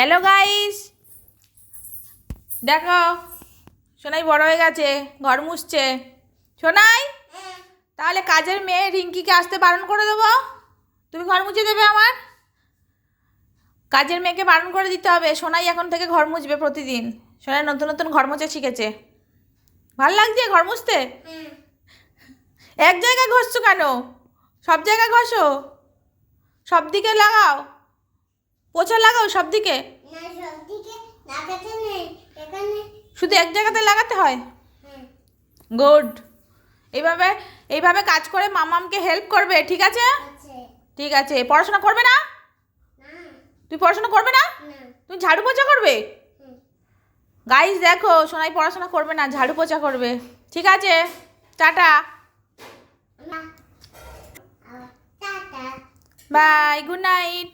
Hello guys, দেখো সোনাই বড় হয়ে গেছে, ঘর মুছছে। সোনাই, তাহলে কাজের মেয়ে রিঙ্কিকে আসতে বারণ করে দেবো, তুমি ঘর মুছে দেবে আমার। কাজের মেয়েকে বারণ করে দিতে হবে, সোনাই এখন থেকে ঘর মুছবে প্রতিদিন। সোনাই নতুন নতুন ঘর মুছে শিখেছে। ভাল লাগছে ঘর মুছতে? এক জায়গায় ঘষছো কেন? সব জায়গায় ঘষো, সব দিকে লাগাও, পোছা লাগাও সব দিকে। শুধু এক জায়গাতে লাগাতে হয়? গুড। এইভাবে এইভাবে কাজ করে মামামকে হেল্প করবে, ঠিক আছে? ঠিক আছে। পড়াশোনা করবে না? তুই পড়াশোনা করবে না? তুমি ঝাড়ু পোছা করবে? গাইস দেখো, সোনাই পড়াশোনা করবে না, ঝাড়ু পোছা করবে। ঠিক আছে, টাটা বাই, গুড নাইট।